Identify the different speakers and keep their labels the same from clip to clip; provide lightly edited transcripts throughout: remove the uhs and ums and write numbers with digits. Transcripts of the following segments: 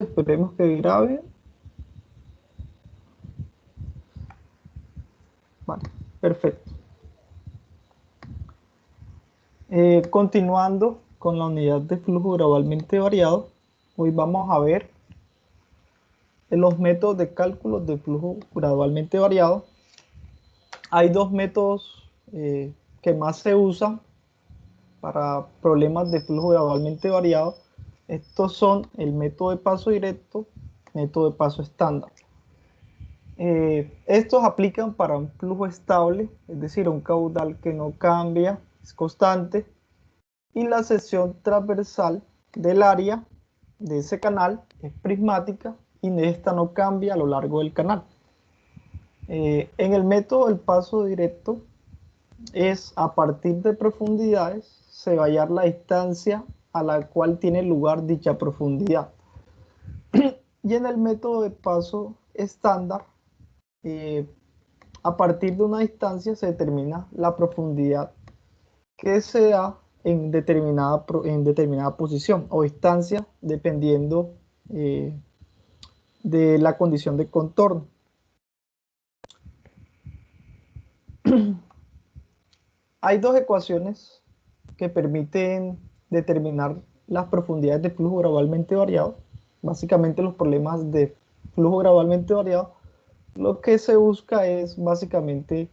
Speaker 1: esperemos que grabe. Vale, perfecto. Continuando con la unidad de flujo gradualmente variado, hoy vamos a ver los métodos de cálculo de flujo gradualmente variado. Hay dos métodos que más se usan para problemas de flujo gradualmente variado. Estos son el método de paso directo, método de paso estándar. Estos aplican para un flujo estable, es decir, un caudal que no cambia, es constante, y la sección transversal del área de ese canal es prismática y esta no cambia a lo largo del canal. En el método del paso directo es a partir de profundidades se va a hallar la distancia a la cual tiene lugar dicha profundidad. Y en el método de paso estándar, a partir de una distancia se determina la profundidad que se da en determinada posición o distancia dependiendo de la condición de contorno. Hay dos ecuaciones que permiten determinar las profundidades de flujo gradualmente variado. Básicamente los problemas de flujo gradualmente variado, lo que se busca es básicamente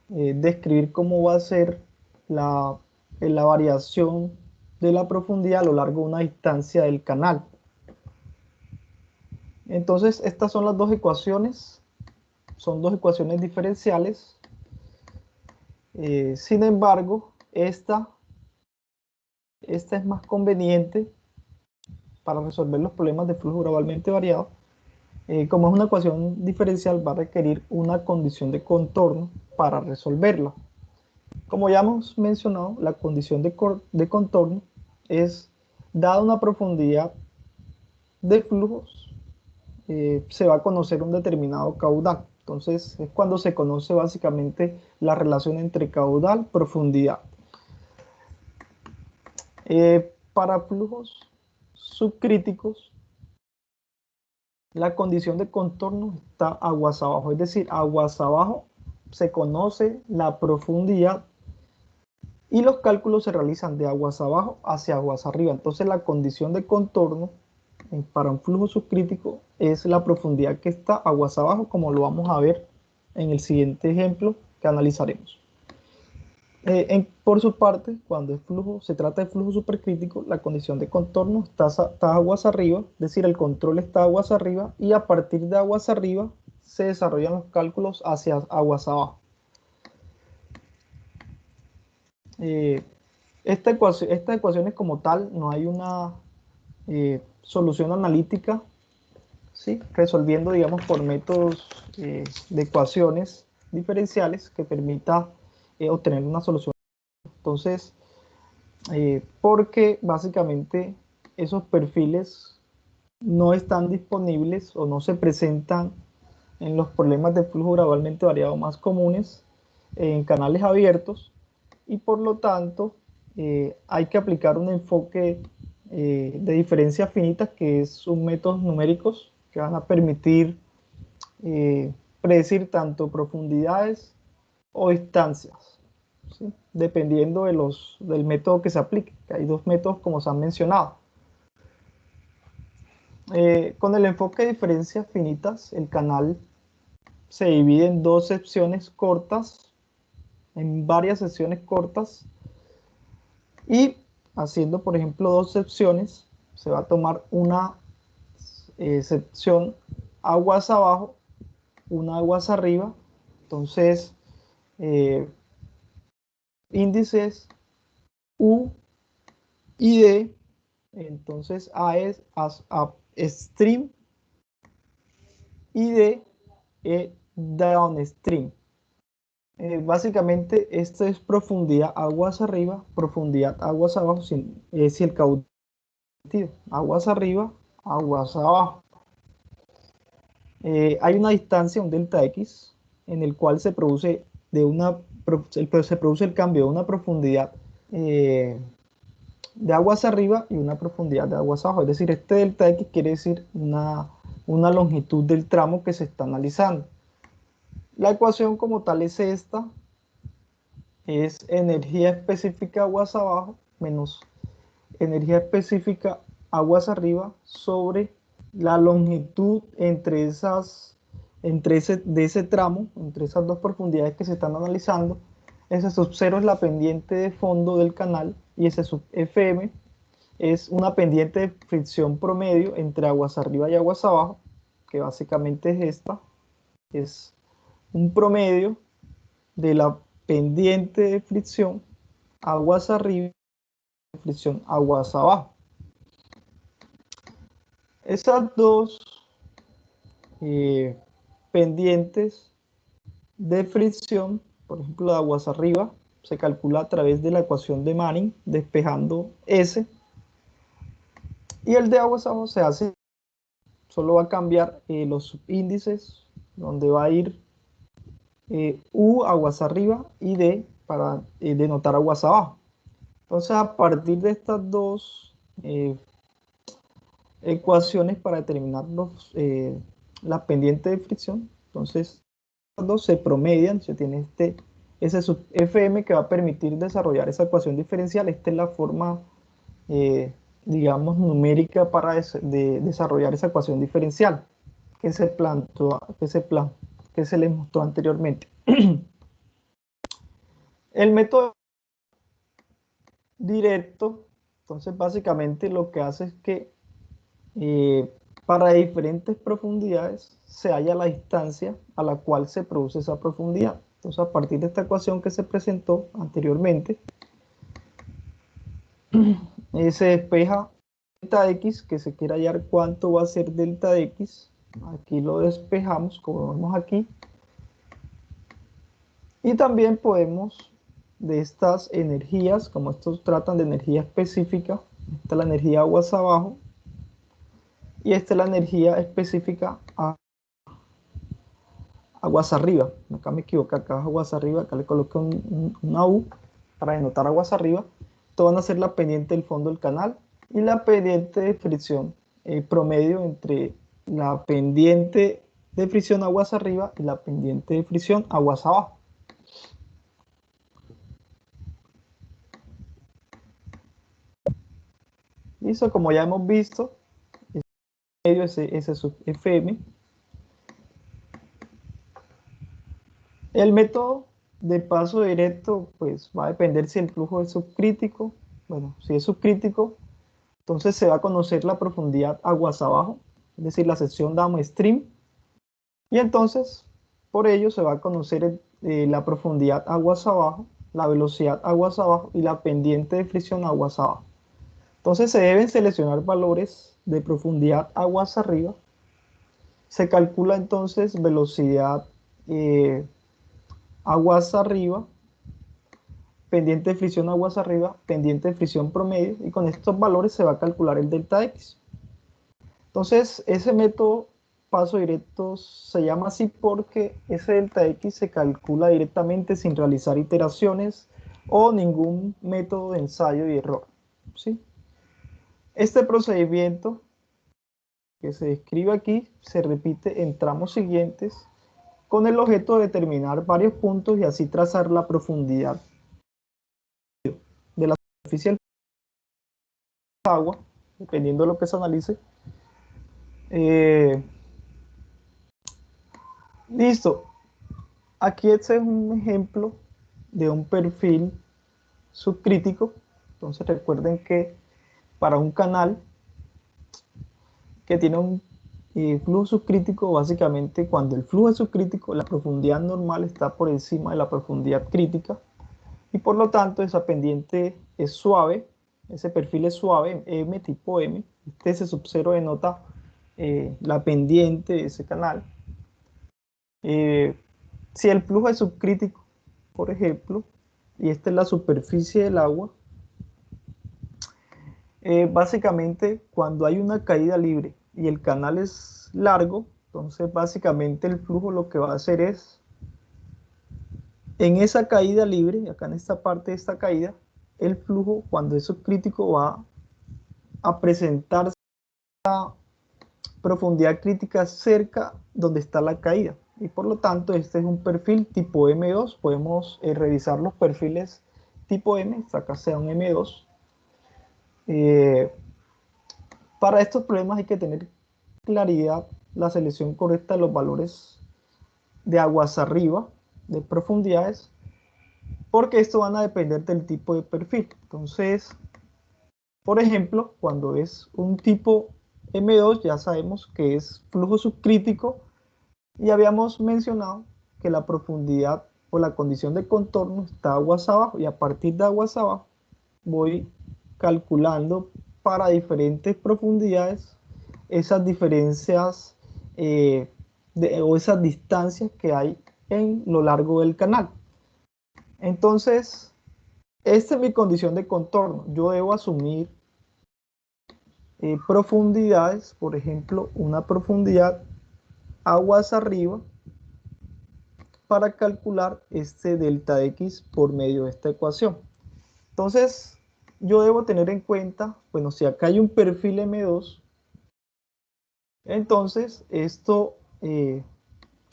Speaker 1: describir cómo va a ser la variación de la profundidad a lo largo de una distancia del canal. Entonces, estas son las dos ecuaciones, son dos ecuaciones diferenciales. Sin embargo, esta es más conveniente para resolver los problemas de flujo gradualmente variado. Como es una ecuación diferencial, va a requerir una condición de contorno para resolverla. Como ya hemos mencionado, la condición de contorno es, dada una profundidad de flujos, se va a conocer un determinado caudal. Entonces es cuando se conoce básicamente la relación entre caudal y profundidad. Para flujos subcríticos, la condición de contorno está aguas abajo, es decir, aguas abajo se conoce la profundidad y los cálculos se realizan de aguas abajo hacia aguas arriba. Entonces la condición de contorno para un flujo subcrítico es la profundidad que está aguas abajo, como lo vamos a ver en el siguiente ejemplo que analizaremos. Por su parte, cuando se trata de flujo supercrítico, la condición de contorno está aguas arriba, es decir, el control está aguas arriba, y a partir de aguas arriba se desarrollan los cálculos hacia aguas abajo. Estas ecuaciones como tal, no hay una solución analítica, ¿sí? Resolviendo, digamos, por métodos de ecuaciones diferenciales que permita obtener una solución. Entonces, porque básicamente esos perfiles no están disponibles o no se presentan en los problemas de flujo gradualmente variado más comunes en canales abiertos, y por lo tanto hay que aplicar un enfoque de diferencias finitas, que son métodos numéricos que van a permitir predecir tanto profundidades o distancias, ¿sí? Dependiendo del método que se aplique, que hay dos métodos como se han mencionado. Con el enfoque de diferencias finitas, el canal se divide en dos secciones cortas, en varias secciones cortas, y haciendo, por ejemplo, dos secciones, se va a tomar una sección aguas abajo, una aguas arriba. Entonces, índices U y D. Entonces A es upstream y D es downstream. Básicamente esto es profundidad aguas arriba, profundidad aguas abajo, si el caudal aguas arriba, aguas abajo. Hay una distancia, un delta X, en el cual se produce el cambio de una profundidad de aguas arriba y una profundidad de aguas abajo. Es decir, este delta X quiere decir una longitud del tramo que se está analizando. La ecuación como tal es esta, es energía específica aguas abajo menos energía específica aguas arriba sobre la longitud entre de ese tramo, entre esas dos profundidades que se están analizando. S sub 0 es la pendiente de fondo del canal y S sub FM es una pendiente de fricción promedio entre aguas arriba y aguas abajo, que básicamente es esta, es un promedio de la pendiente de fricción aguas arriba y fricción aguas abajo. Esas dos pendientes de fricción, por ejemplo, de aguas arriba, se calcula a través de la ecuación de Manning, despejando S, y el de aguas abajo se hace, solo va a cambiar los subíndices, donde va a ir U aguas arriba y D para denotar aguas abajo. Entonces, a partir de estas dos ecuaciones para determinar la pendiente de fricción, entonces las dos se promedian, se tiene ese sub FM que va a permitir desarrollar esa ecuación diferencial. Esta es la forma, digamos, numérica para desarrollar esa ecuación diferencial que se les mostró anteriormente. El método directo, entonces básicamente lo que hace es que para diferentes profundidades se halla la distancia a la cual se produce esa profundidad. Entonces, a partir de esta ecuación que se presentó anteriormente, se despeja delta X, que se quiere hallar cuánto va a ser delta X. Aquí lo despejamos, como vemos aquí. Y también podemos, de estas energías, como estos tratan de energía específica, esta es la energía aguas abajo, y esta es la energía específica aguas arriba. Acá me equivoco, acá es aguas arriba, acá le coloco una U para denotar aguas arriba. Esto van a ser la pendiente del fondo del canal y la pendiente de fricción promedio entre la pendiente de fricción aguas arriba y la pendiente de fricción aguas abajo. Listo, como ya hemos visto, medio S sub FM. El método de paso directo, pues va a depender si el flujo es subcrítico. Bueno, si es subcrítico, entonces se va a conocer la profundidad aguas abajo, es decir, la sección downstream. Y entonces, por ello, se va a conocer la profundidad aguas abajo, la velocidad aguas abajo y la pendiente de fricción aguas abajo. Entonces se deben seleccionar valores de profundidad aguas arriba. Se calcula entonces velocidad aguas arriba, pendiente de fricción aguas arriba, pendiente de fricción promedio, y con estos valores se va a calcular el delta X. Entonces, ese método paso directo se llama así porque ese delta X se calcula directamente sin realizar iteraciones o ningún método de ensayo y error, ¿sí? Este procedimiento que se describe aquí se repite en tramos siguientes con el objeto de determinar varios puntos y así trazar la profundidad de la superficie del agua, dependiendo de lo que se analice. Listo. Aquí este es un ejemplo de un perfil subcrítico. Entonces recuerden que para un canal que tiene un flujo subcrítico, básicamente cuando el flujo es subcrítico, la profundidad normal está por encima de la profundidad crítica y por lo tanto esa pendiente es suave, ese perfil es suave, M tipo M. Este S sub 0 denota la pendiente de ese canal. Si el flujo es subcrítico, por ejemplo, y esta es la superficie del agua, básicamente cuando hay una caída libre y el canal es largo, entonces básicamente el flujo lo que va a hacer es, en esa caída libre, acá en esta parte de esta caída, el flujo cuando es subcrítico va a presentarse a profundidad crítica cerca donde está la caída. Y por lo tanto, este es un perfil tipo M2. Podemos revisar los perfiles tipo M, acá sea un M2. Para estos problemas hay que tener claridad la selección correcta de los valores de aguas arriba, de profundidades, porque esto van a depender del tipo de perfil. Entonces, por ejemplo, cuando es un tipo M2, ya sabemos que es flujo subcrítico y habíamos mencionado que la profundidad o la condición de contorno está aguas abajo, y a partir de aguas abajo voy calculando para diferentes profundidades esas diferencias o esas distancias que hay en lo largo del canal. Entonces, esta es mi condición de contorno. Yo debo asumir profundidades, por ejemplo, una profundidad aguas arriba para calcular este delta X por medio de esta ecuación. Entonces, yo debo tener en cuenta, bueno, si acá hay un perfil M2, entonces esto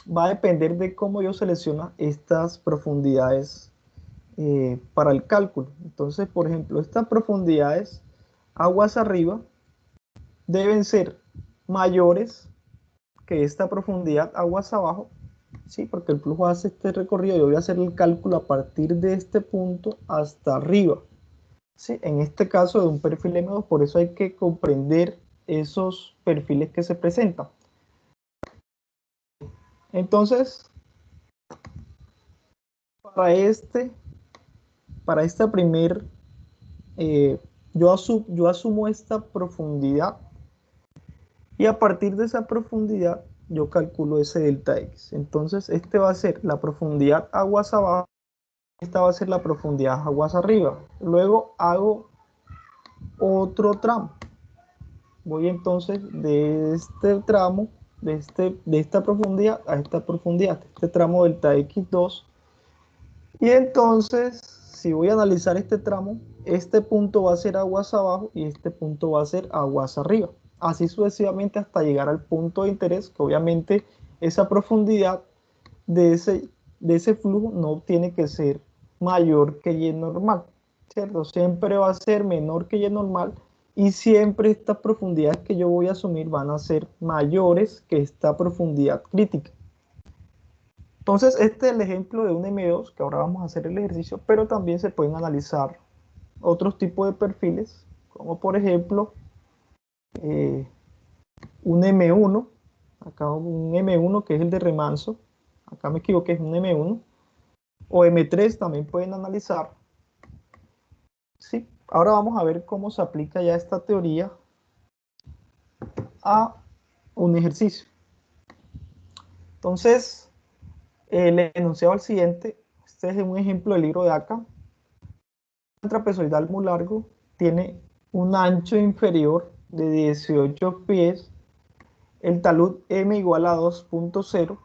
Speaker 1: va a depender de cómo yo selecciono estas profundidades para el cálculo. Entonces, por ejemplo, estas profundidades aguas arriba deben ser mayores que esta profundidad aguas abajo, ¿sí? Porque el flujo hace este recorrido, yo voy a hacer el cálculo a partir de este punto hasta arriba, ¿sí? En este caso de un perfil M2, por eso hay que comprender esos perfiles que se presentan. Entonces, para esta primer, yo asumo esta profundidad, y a partir de esa profundidad yo calculo ese delta X. Entonces, este va a ser la profundidad aguas abajo, esta va a ser la profundidad aguas arriba. Luego hago otro tramo. Voy entonces de este tramo, de esta profundidad a esta profundidad, este tramo delta X2. Y entonces, si voy a analizar este tramo, este punto va a ser aguas abajo y este punto va a ser aguas arriba. Así sucesivamente hasta llegar al punto de interés, que obviamente esa profundidad de ese flujo no tiene que ser mayor que Y normal, ¿cierto? Siempre va a ser menor que Y normal, y siempre estas profundidades que yo voy a asumir van a ser mayores que esta profundidad crítica. Entonces, este es el ejemplo de un M2, que ahora vamos a hacer el ejercicio, pero también se pueden analizar otros tipos de perfiles, como por ejemplo un M1, acá un M1 que es el de remanso, acá me equivoqué, es un M1, o M3 también pueden analizar. Sí, ahora vamos a ver cómo se aplica ya esta teoría a un ejercicio. Entonces, el enunciado al siguiente, este es un ejemplo del libro de Aka. Un trapezoidal muy largo tiene un ancho inferior de 18 pies, el talud m igual a 2.0,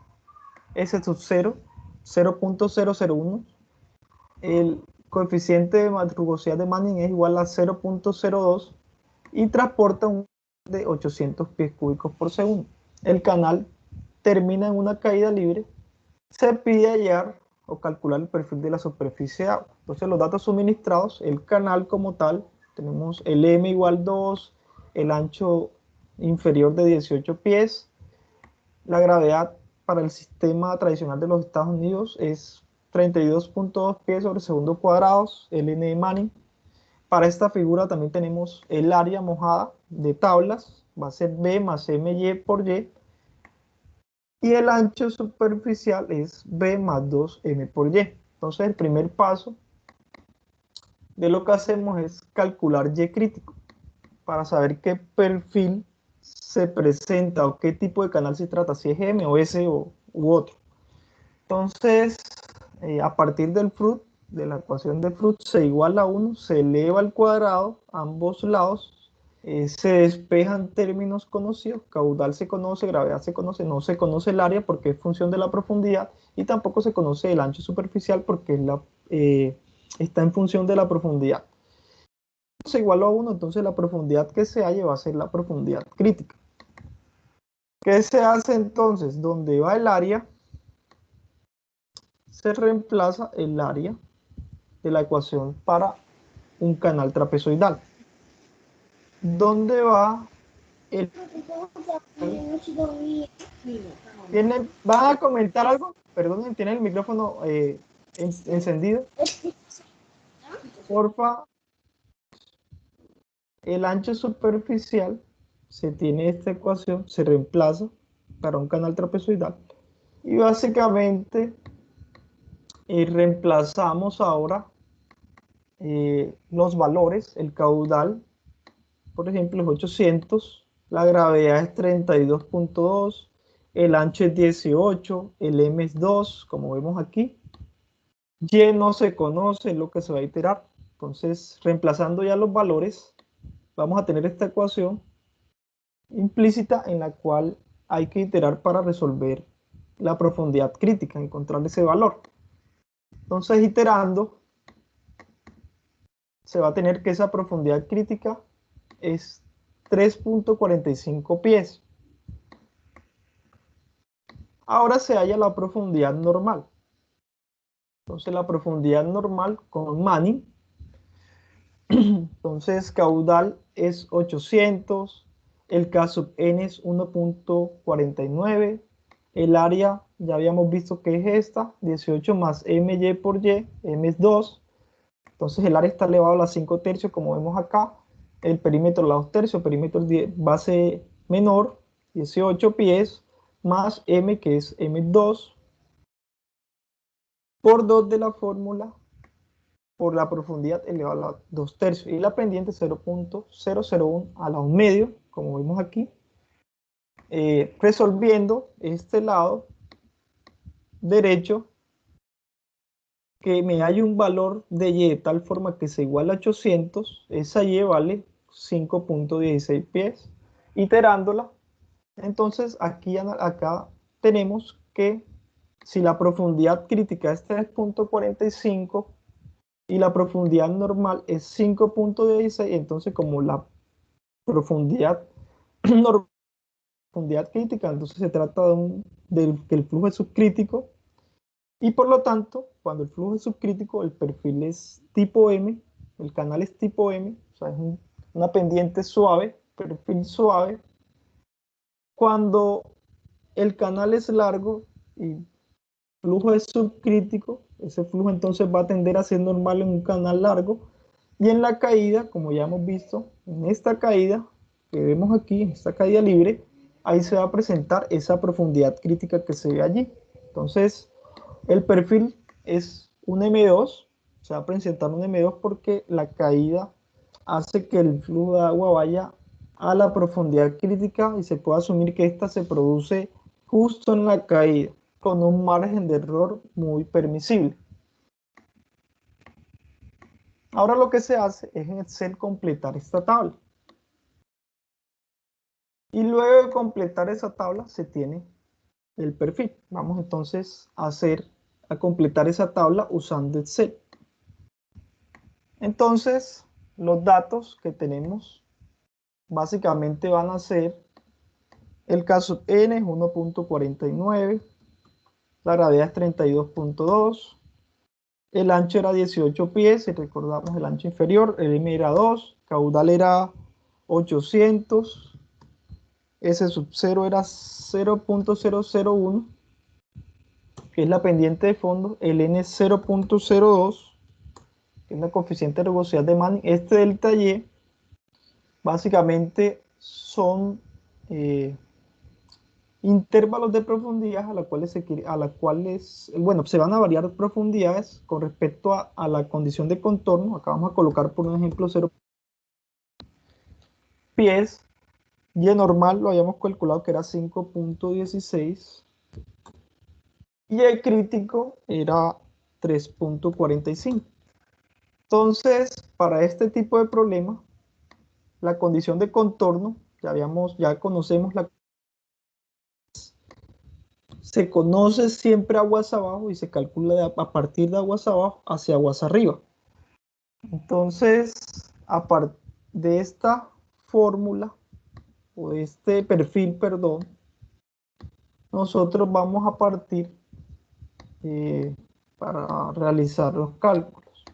Speaker 1: s sub 0, 0.001, el coeficiente de rugosidad de Manning es igual a 0.02 y transporta un de 800 pies cúbicos por segundo. El canal termina en una caída libre. Se pide hallar o calcular el perfil de la superficie de agua. Entonces, los datos suministrados, el canal como tal, tenemos el M igual 2, el ancho inferior de 18 pies, la gravedad para el sistema tradicional de los Estados Unidos es 32.2 pies sobre segundo cuadrados, el N de Manning. Para esta figura también tenemos el área mojada de tablas, va a ser B más MY por Y, y el ancho superficial es B más 2M por Y. Entonces, el primer paso de lo que hacemos es calcular Y crítico para saber qué perfil se presenta o qué tipo de canal se trata, si es M o S u otro. Entonces, a partir del FRUT, de la ecuación de FRUT, C igual a 1, se eleva al cuadrado, ambos lados, se despejan términos conocidos, caudal se conoce, gravedad se conoce, no se conoce el área porque es función de la profundidad, y tampoco se conoce el ancho superficial porque está en función de la profundidad. es igual a 1, entonces la profundidad que se halle va a ser la profundidad crítica. ¿Qué se hace entonces? Donde va el área, se reemplaza el área de la ecuación para un canal trapezoidal. ¿Dónde va el... ¿Van a comentar algo? Perdonen, ¿tienen el micrófono encendido? Porfa. El ancho superficial, se tiene esta ecuación, se reemplaza para un canal trapezoidal. Y básicamente reemplazamos ahora los valores, el caudal, por ejemplo, es 800, la gravedad es 32.2, el ancho es 18, el M es 2, como vemos aquí. Y no se conoce, es lo que se va a iterar. Entonces, reemplazando ya los valores, vamos a tener esta ecuación implícita en la cual hay que iterar para resolver la profundidad crítica, encontrar ese valor. Entonces, iterando, se va a tener que esa profundidad crítica es 3.45 pies. Ahora se halla la profundidad normal. Entonces, la profundidad normal con Manning. Entonces, caudal es 800, el K sub n es 1.49, el área ya habíamos visto que es esta, 18 más my por y, m es 2, entonces el área está elevado a la 5 tercios como vemos acá, el perímetro a la 2 tercios, perímetro de base menor, 18 pies, más m que es m2, por 2 de la fórmula, por la profundidad elevada a la 2 tercios y la pendiente 0.001 a la 1 medio, como vemos aquí. Resolviendo este lado derecho, que me hay un valor de y de tal forma que se iguala a 800, esa y vale 5.16 pies. Iterándola, entonces aquí acá tenemos que si la profundidad crítica es 3.45 y la profundidad normal es 5.16, entonces como la profundidad normal, profundidad crítica, entonces se trata de que el flujo es subcrítico y por lo tanto, cuando el flujo es subcrítico, el perfil es tipo M, el canal es tipo M, o sea, es una pendiente suave, perfil suave. Cuando el canal es largo y flujo es subcrítico, ese flujo entonces va a tender a ser normal en un canal largo. Y en la caída, como ya hemos visto, en esta caída que vemos aquí, en esta caída libre, ahí se va a presentar esa profundidad crítica que se ve allí. Entonces, el perfil es un M2, se va a presentar un M2 porque la caída hace que el flujo de agua vaya a la profundidad crítica y se puede asumir que esta se produce justo en la caída, con un margen de error muy permisible. Ahora lo que se hace es en Excel completar esta tabla. Y luego de completar esa tabla se tiene el perfil. Vamos entonces a completar esa tabla usando Excel. Entonces, los datos que tenemos básicamente van a ser el caso n es 1.49, la gravedad es 32.2, el ancho era 18 pies, si recordamos el ancho inferior, el m era 2, caudal era 800, S sub 0 era 0.001, que es la pendiente de fondo, el n es 0.02, que es la coeficiente de rugosidad de Manning. Este delta y básicamente son intervalos de profundidad bueno, se van a variar profundidades con respecto a la condición de contorno. Acá vamos a colocar por un ejemplo 0 pies, y el normal lo habíamos calculado que era 5.16 y el crítico era 3.45. Entonces, para este tipo de problema, la condición de contorno, ya conocemos se conoce siempre aguas abajo y se calcula a partir de aguas abajo hacia aguas arriba. Entonces, a partir de esta fórmula, o de este perfil, perdón, nosotros vamos a partir para realizar los cálculos.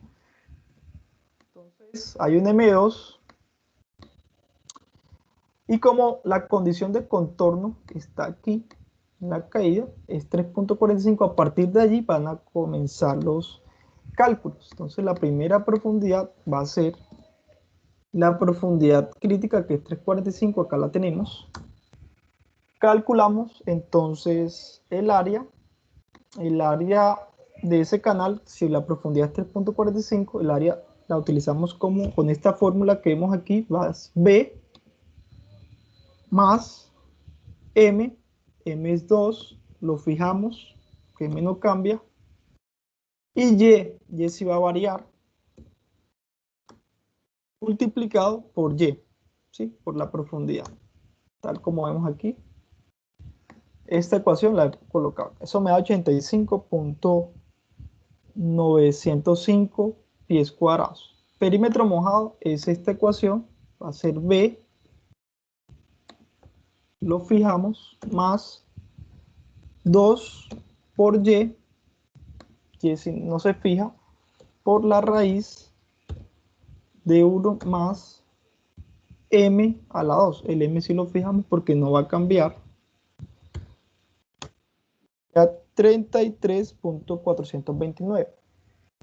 Speaker 1: Entonces, hay un M2, y como la condición de contorno está aquí, en la caída, es 3.45, a partir de allí van a comenzar los cálculos. Entonces, la primera profundidad va a ser la profundidad crítica, que es 3.45, acá la tenemos. Calculamos entonces el área de ese canal. Si la profundidad es 3.45, el área la utilizamos como con esta fórmula que vemos aquí, más B más M. M es 2, lo fijamos, que M no cambia, y Y sí va a variar, multiplicado por Y, ¿sí? Por la profundidad, tal como vemos aquí. Esta ecuación la he colocado. Eso me da 85.905 pies cuadrados. Perímetro mojado es esta ecuación, va a ser B, lo fijamos, más 2 por Y si no se fija, por la raíz de 1 más M a la 2. El M sí lo fijamos porque no va a cambiar. A 33.429.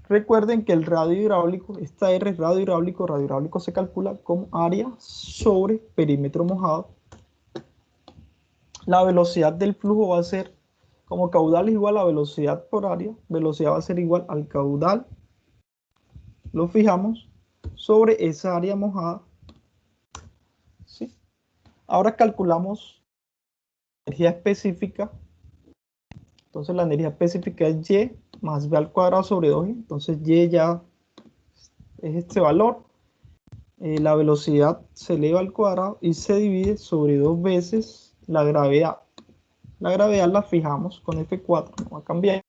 Speaker 1: Recuerden que el radio hidráulico, esta R es radio hidráulico se calcula como área sobre perímetro mojado. La velocidad del flujo va a ser, como caudal es igual a velocidad por área, velocidad va a ser igual al caudal, lo fijamos, sobre esa área mojada. ¿Sí? Ahora calculamos energía específica. Entonces la energía específica es Y más B al cuadrado sobre 2. Entonces Y ya es este valor. La velocidad se eleva al cuadrado y se divide sobre 2 veces la gravedad. La gravedad la fijamos con F4, no va a cambiar.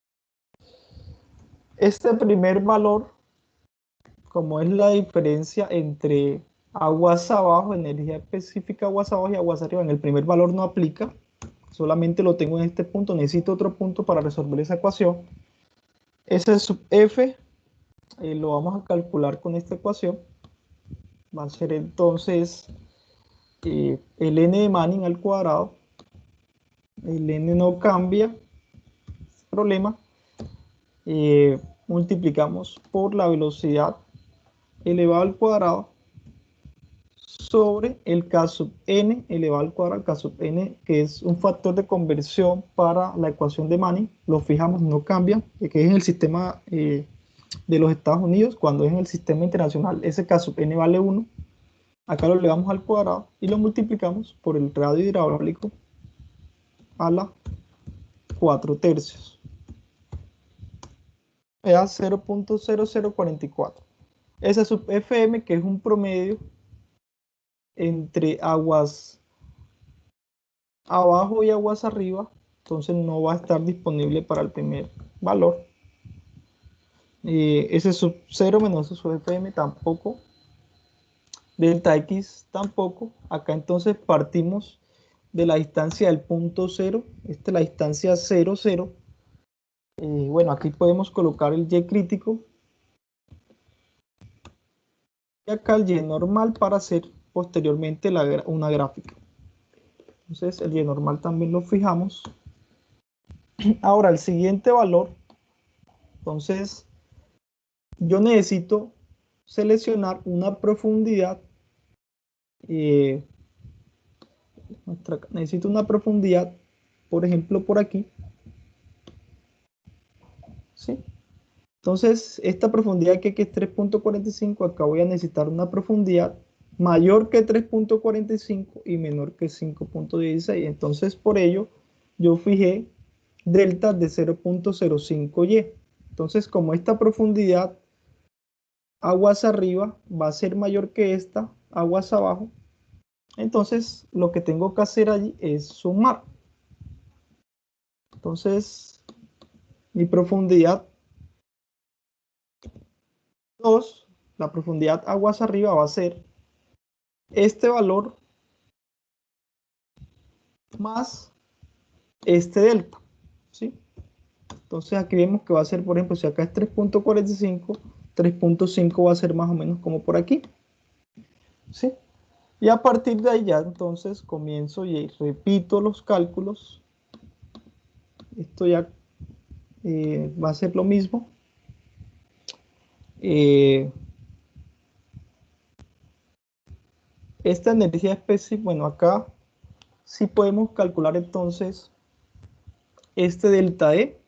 Speaker 1: Este primer valor, como es la diferencia entre aguas abajo, energía específica aguas abajo y aguas arriba, en el primer valor no aplica, solamente lo tengo en este punto, necesito otro punto para resolver esa ecuación. Ese sub F lo vamos a calcular con esta ecuación, va a ser entonces el n de Manning al cuadrado, el n no cambia, problema, multiplicamos por la velocidad elevado al cuadrado sobre el K sub n elevado al cuadrado, K sub n, que es un factor de conversión para la ecuación de Manning, lo fijamos, no cambia, que es en el sistema de los Estados Unidos. Cuando es en el sistema internacional, ese K sub n vale 1, acá lo elevamos al cuadrado y lo multiplicamos por el radio hidráulico a la 4/3. Da 0.0044. Esa sub FM, que es un promedio entre aguas abajo y aguas arriba, entonces no va a estar disponible para el primer valor. Ese sub 0 menos ese sub FM tampoco. Delta X tampoco. Acá entonces partimos de la distancia del punto 0. Esta es la distancia 0, 0. Bueno, aquí podemos colocar el Y crítico. Y acá el Y normal para hacer posteriormente una gráfica. Entonces el Y normal también lo fijamos. Ahora el siguiente valor. Entonces yo necesito seleccionar una profundidad. Necesito una profundidad, por ejemplo, por aquí. ¿Sí? Entonces, esta profundidad que es 3.45, acá voy a necesitar una profundidad mayor que 3.45 y menor que 5.16. Entonces, por ello, yo fijé delta de 0.05y. Entonces, como esta profundidad aguas arriba va a ser mayor que esta aguas abajo, entonces lo que tengo que hacer allí es sumar. Entonces, mi profundidad 2 la profundidad aguas arriba va a ser este valor más este delta, ¿sí? Entonces aquí vemos que va a ser, por ejemplo, si acá es 3.45, 3.5 va a ser más o menos como por aquí, ¿sí? Y a partir de ahí ya entonces comienzo y repito los cálculos. Esto ya va a ser lo mismo. Esta energía específica, bueno, acá sí podemos calcular entonces este delta E,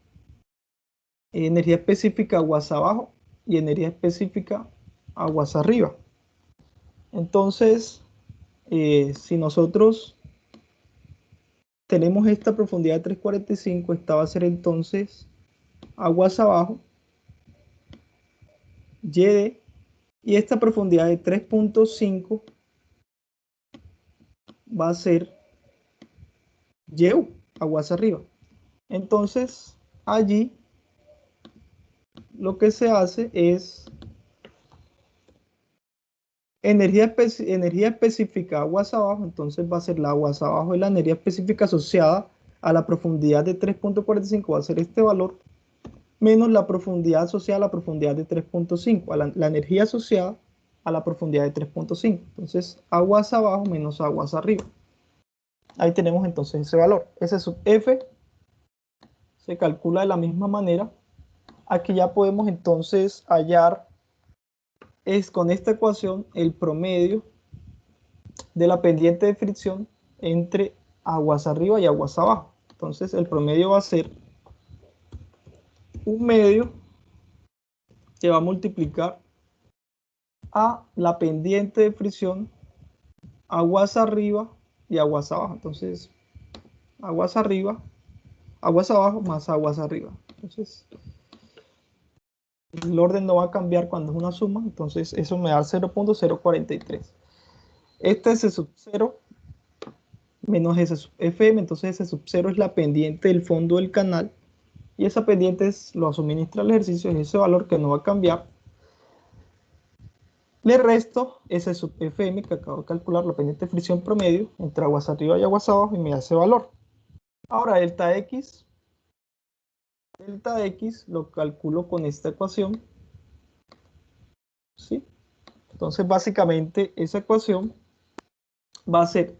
Speaker 1: energía específica aguas abajo y energía específica aguas arriba. Entonces, si nosotros tenemos esta profundidad de 345, esta va a ser entonces aguas abajo, YD, y esta profundidad de 3.5 va a ser YU, aguas arriba. Entonces, allí lo que se hace es energía específica aguas abajo, entonces va a ser la aguas abajo y la energía específica asociada a la profundidad de 3.45 va a ser este valor, menos la profundidad asociada a la profundidad de 3.5, la energía asociada a la profundidad de 3.5. Entonces, aguas abajo menos aguas arriba. Ahí tenemos entonces ese valor. S sub F se calcula de la misma manera. Aquí ya podemos entonces hallar con esta ecuación el promedio de la pendiente de fricción entre aguas arriba y aguas abajo. Entonces el promedio va a ser un medio que va a multiplicar a la pendiente de fricción aguas arriba y aguas abajo. Entonces aguas arriba, aguas abajo más aguas arriba. Entonces el orden no va a cambiar cuando es una suma. Entonces eso me da 0.043. Este es S sub 0 menos S sub Fm. Entonces S sub 0 es la pendiente del fondo del canal. Y esa pendiente lo suministra el ejercicio, es ese valor que no va a cambiar. Le resto S sub Fm, que acabo de calcular, la pendiente de fricción promedio, entre aguas arriba y aguas abajo, y me da ese valor. Ahora, delta X lo calculo con esta ecuación, ¿sí? Entonces, básicamente, esa ecuación va a ser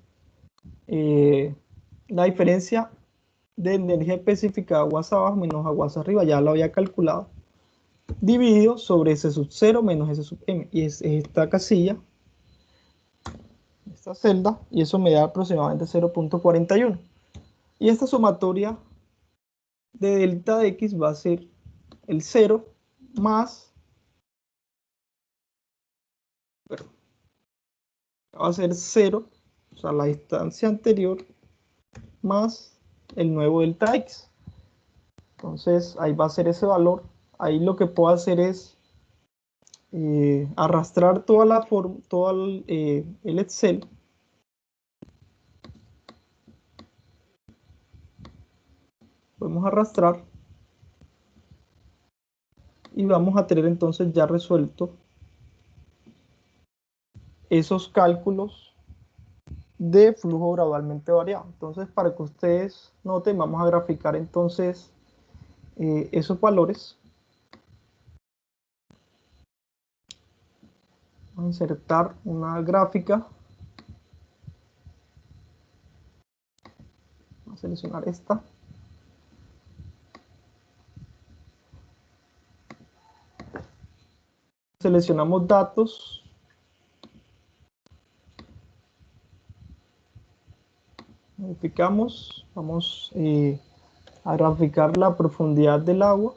Speaker 1: la diferencia de energía específica de aguas abajo menos aguas arriba, ya lo había calculado, dividido sobre S sub 0 menos S sub M, y es esta casilla, esta celda, y eso me da aproximadamente 0.41. Y esta sumatoria de delta de X va a ser el 0 más, va a ser 0, o sea, la distancia anterior, más el nuevo delta X. Entonces ahí va a ser ese valor. Ahí lo que puedo hacer es arrastrar toda la forma, todo el Excel. Podemos arrastrar y vamos a tener entonces ya resuelto esos cálculos de flujo gradualmente variado. Entonces, para que ustedes noten, vamos a graficar entonces esos valores. Vamos a insertar una gráfica. Vamos a seleccionar esta. Seleccionamos datos. Modificamos. Vamos a graficar la profundidad del agua.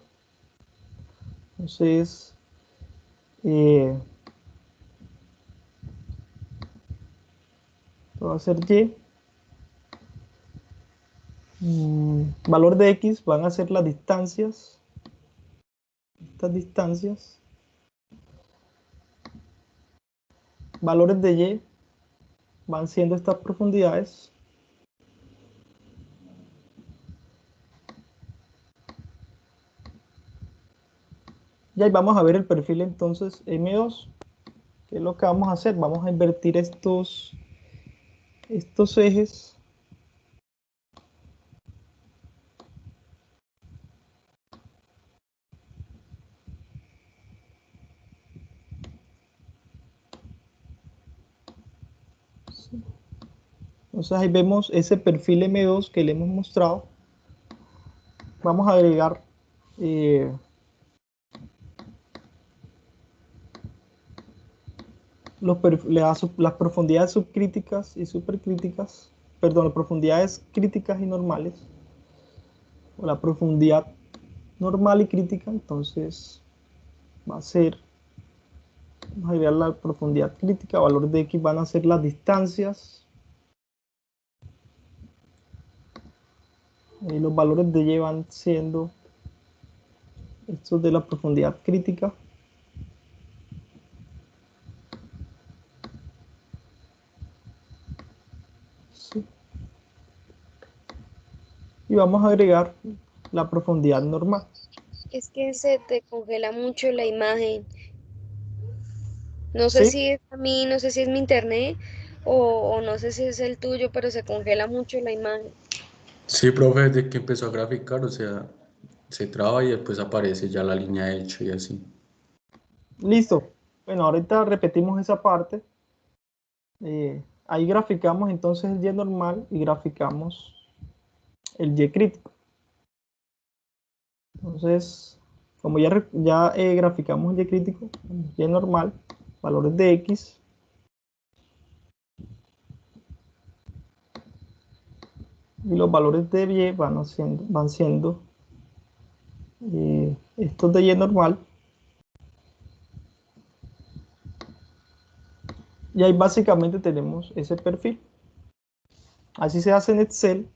Speaker 1: Entonces, esto va a ser Y. Valor de X van a ser las distancias. Estas distancias. Valores de Y van siendo estas profundidades. Y ahí vamos a ver el perfil entonces M2. ¿Qué es lo que vamos a hacer? Vamos a invertir estos ejes. Entonces ahí vemos ese perfil M2 que le hemos mostrado. Vamos a agregar las profundidades subcríticas y supercríticas, perdón, las profundidades críticas y normales, o la profundidad normal y crítica. Entonces va a ser, vamos a agregar la profundidad crítica, valores de X van a ser las distancias, y los valores de Y van siendo estos de la profundidad crítica. Sí. Y vamos a agregar la profundidad normal.
Speaker 2: Es que se te congela mucho la imagen. No sé
Speaker 1: ¿Sí?
Speaker 2: si es a mí, no sé si es mi internet o no sé si es el tuyo, pero se congela mucho la imagen.
Speaker 3: Sí, profe, desde que empezó a graficar, o sea, se traba y después aparece ya la línea de hecho y así.
Speaker 1: Listo. Bueno, ahorita repetimos esa parte. Ahí graficamos entonces el Y normal y graficamos el Y crítico. Entonces, como ya graficamos el Y crítico, Y normal, valores de X, y los valores de Y van siendo estos de Y normal. Y ahí básicamente tenemos ese perfil. Así se hace en Excel.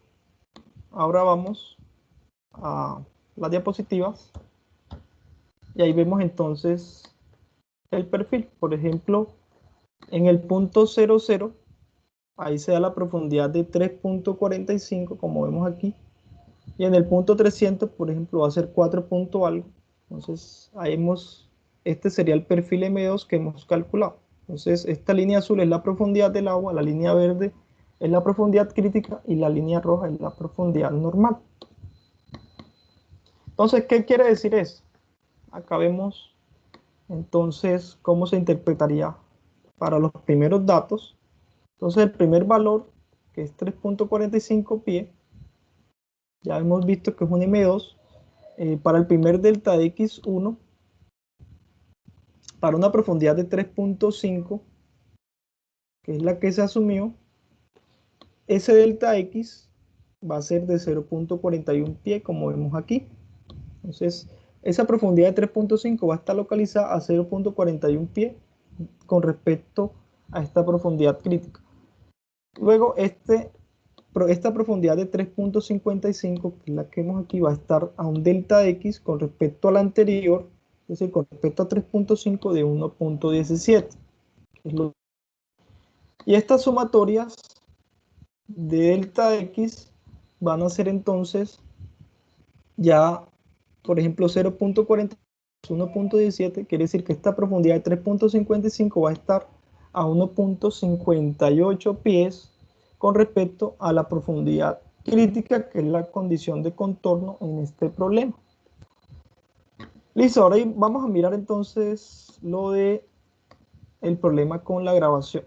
Speaker 1: Ahora vamos a las diapositivas. Y ahí vemos entonces el perfil. Por ejemplo, en el punto 00, ahí se da la profundidad de 3.45, como vemos aquí. Y en el punto 300, por ejemplo, va a ser 4 punto algo. Entonces, este sería el perfil M2 que hemos calculado. Entonces, esta línea azul es la profundidad del agua, la línea verde es la profundidad crítica y la línea roja es la profundidad normal. Entonces, ¿qué quiere decir eso? Acá vemos entonces cómo se interpretaría para los primeros datos. Entonces, el primer valor, que es 3.45 pie, ya hemos visto que es un M2. Para el primer delta de X1, para una profundidad de 3.5, que es la que se asumió, ese delta X va a ser de 0.41 pie, como vemos aquí. Entonces, esa profundidad de 3.5 va a estar localizada a 0.41 pie con respecto a esta profundidad crítica. Luego, esta profundidad de 3.55, que es la que vemos aquí, va a estar a un delta X con respecto a la anterior, es decir, con respecto a 3.5 de 1.17. Y estas sumatorias de delta X van a ser entonces ya, por ejemplo, 0.40 1.17, quiere decir que esta profundidad de 3.55 va a estar a 1.58 pies con respecto a la profundidad crítica, que es la condición de contorno en este problema. Listo, ahora vamos a mirar entonces lo de el problema con la grabación.